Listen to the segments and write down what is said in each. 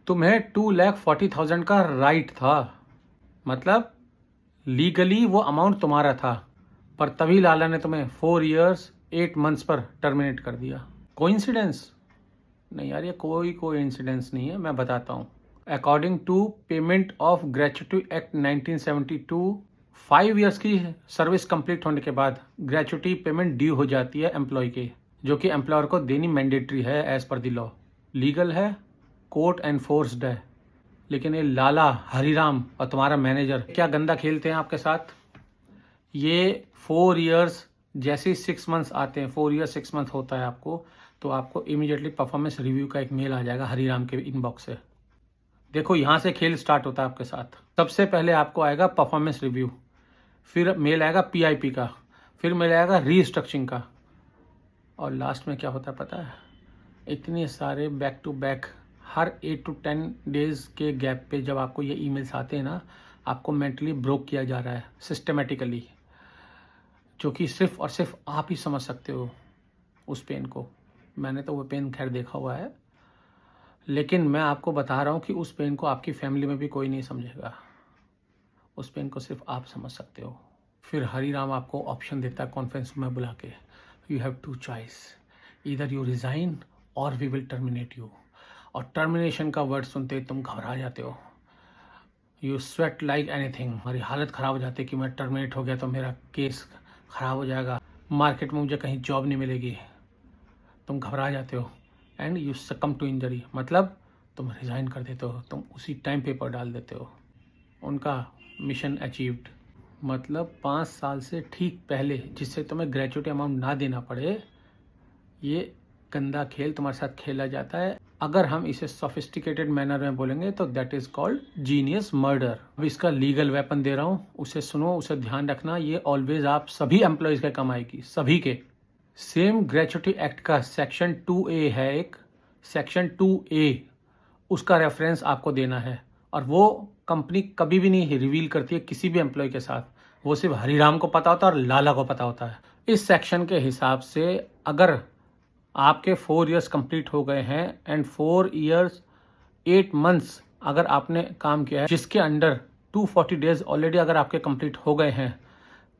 तुम्हें 2,40,000 का राइट था, मतलब लीगली वो अमाउंट तुम्हारा था, पर तभी लाला ने तुम्हें 4 years 8 months पर टर्मिनेट कर दिया। कोइंसिडेंस? नहीं यार, ये कोई कोइंसिडेंस नहीं है, मैं बताता हूँ। According to payment of gratuity act 1972, 5 years की सर्विस कंप्लीट होने के बाद ग्रेच्युटी पेमेंट ड्यू हो जाती है एम्प्लॉय के, जो कि एम्प्लॉयर को देनी मैंडेटरी है as per the law, legal है, कोर्ट एनफोर्स्ड है। लेकिन ये लाला, हरिराम और तुम्हारा मैनेजर क्या गंदा खेलते हैं आपके साथ। ये 4 years जैसे 6 months आते हैं, 4 years 6 months होता है आपको, तो आपको इमीडिएटली परफॉर्मेंस रिव्यू का एक मेल आ जाएगा हरिराम के इनबॉक्स से। देखो, यहाँ से खेल स्टार्ट होता है आपके साथ। सबसे पहले आपको आएगा परफॉर्मेंस रिव्यू, फिर मेल आएगा पीआईपी का, फिर मेल आएगा रीस्ट्रक्चरिंग का, और लास्ट में क्या होता है पता है? इतने सारे बैक टू बैक हर 8 to 10 डेज के गैप पे जब आपको ये ईमेल्स आते हैं ना, आपको मेंटली ब्रोक किया जा रहा है सिस्टमेटिकली, जो कि सिर्फ और सिर्फ आप ही समझ सकते हो उस पेन को। मैंने तो वो पेन खैर देखा हुआ है, लेकिन मैं आपको बता रहा हूँ कि उस पेन को आपकी फैमिली में भी कोई नहीं समझेगा। उस पेन को सिर्फ आप समझ सकते हो। फिर हरिराम आपको ऑप्शन देता है कॉन्फ्रेंस में बुला के, you have 2 choice, either you resign और वी विल टर्मिनेट यू। और टर्मिनेशन का वर्ड सुनते ही तुम घबरा जाते हो, यू स्वेट लाइक एनीथिंग, हमारी हालत ख़राब हो जाती है कि मैं टर्मिनेट हो गया तो मेरा केस ख़राब हो जाएगा, मार्केट में मुझे कहीं जॉब नहीं मिलेगी। तुम घबरा जाते हो and you succumb to injury, मतलब तुम रिज़ाइन कर देते हो, तुम उसी टाइम पेपर डाल देते हो। उनका मिशन अचीव्ड। मतलब 5 साल से ठीक पहले, जिससे तुम्हें ग्रेच्युटी अमाउंट ना देना पड़े, ये गंदा खेल तुम्हारे साथ खेला जाता है। अगर हम इसे सोफिस्टिकेटेड मैनर में बोलेंगे तो that is called genius murder. अब इसका लीगल वेपन दे रहा हूँ, उसे सुनो, उसे ध्यान रखना। ये ऑलवेज आप सभी एम्प्लॉयज़ के काम आएगी, सभी के। सेम ग्रेच्युटी एक्ट का सेक्शन 2A है एक, सेक्शन 2A, उसका रेफरेंस आपको देना है। और वो कंपनी कभी भी नहीं रिवील करती है किसी भी एम्प्लॉय के साथ, वो सिर्फ हरिराम को पता होता है और लाला को पता होता है। इस सेक्शन के हिसाब से अगर आपके 4 years कंप्लीट हो गए हैं एंड 4 years 8 months अगर आपने काम किया है, जिसके अंडर 240 days ऑलरेडी अगर आपके कंप्लीट हो गए हैं,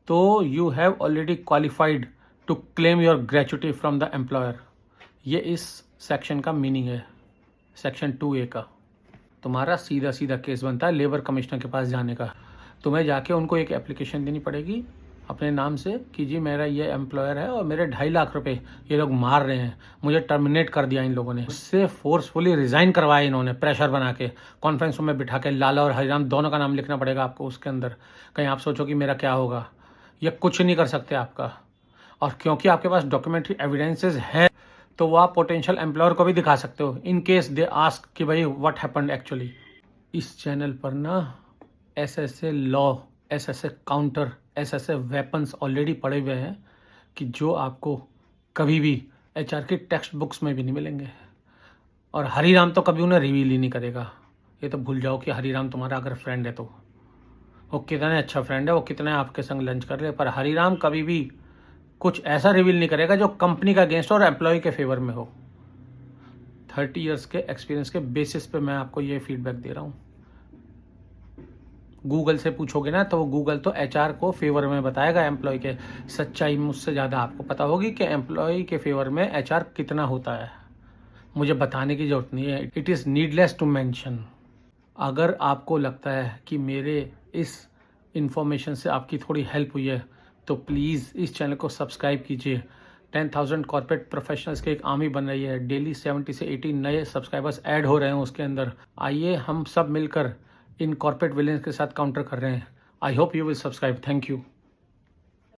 तो you have already qualified to claim your gratuity from the employer. ये इस सेक्शन का मीनिंग है, सेक्शन 2A का। तुम्हारा सीधा सीधा केस बनता है लेबर कमिश्नर के पास जाने का। तुम्हें जाके उनको एक एप्लीकेशन देनी पड़ेगी अपने नाम से कि जी मेरा ये एम्प्लॉयर है और मेरे 2.5 लाख रुपए ये लोग मार रहे हैं, मुझे टर्मिनेट कर दिया इन लोगों ने, उससे फोर्सफुली रिज़ाइन करवाया इन्होंने प्रेशर बना के। कॉन्फ्रेंस रूम में बिठा के लाला और हरिराम दोनों का नाम लिखना पड़ेगा आपको उसके अंदर। कहीं आप सोचो कि मेरा क्या होगा, ये कुछ नहीं कर सकते आपका। और क्योंकि आपके पास डॉक्यूमेंट्री एविडेंसेस हैं, तो वो आप पोटेंशियल एम्प्लॉयर को भी दिखा सकते हो इन केस दे आस्क कि भाई व्हाट हैपेंड एक्चुअली। इस चैनल पर ना ऐसे लॉ, ऐसे काउंटर, ऐसे वेपन्स ऑलरेडी पड़े हुए हैं कि जो आपको कभी भी HR की टेक्स्ट बुक्स में भी नहीं मिलेंगे। और हरिराम तो कभी उन्हें रिवील ही नहीं करेगा। ये तो भूल जाओ कि हरिराम तुम्हारा अगर फ्रेंड है तो वो कितना अच्छा फ्रेंड है, वो कितना आपके संग लंच कर ले, पर हरिराम कभी भी कुछ ऐसा रिवील नहीं करेगा जो कंपनी का अगेंस्ट और एम्प्लॉय के फेवर में हो। 30 years के एक्सपीरियंस के बेसिस पे मैं आपको ये फीडबैक दे रहा हूँ। गूगल से पूछोगे ना तो गूगल तो HR को फेवर में बताएगा एम्प्लॉय के। सच्चाई मुझसे ज़्यादा आपको पता होगी कि एम्प्लॉय के फेवर में HR कितना होता है, मुझे बताने की ज़रूरत नहीं है। It is needless to mention. अगर आपको लगता है कि मेरे इस इंफॉर्मेशन से आपकी थोड़ी हेल्प हुई है, तो प्लीज़ इस चैनल को सब्सक्राइब कीजिए। 10,000 कॉर्पोरेट प्रोफेशनल्स की एक आर्मी बन रही है, डेली 70 से 80 नए सब्सक्राइबर्स ऐड हो रहे हैं उसके अंदर। आइए हम सब मिलकर इन कॉर्पोरेट विलेंस के साथ काउंटर कर रहे हैं। I hope you will subscribe. Thank you.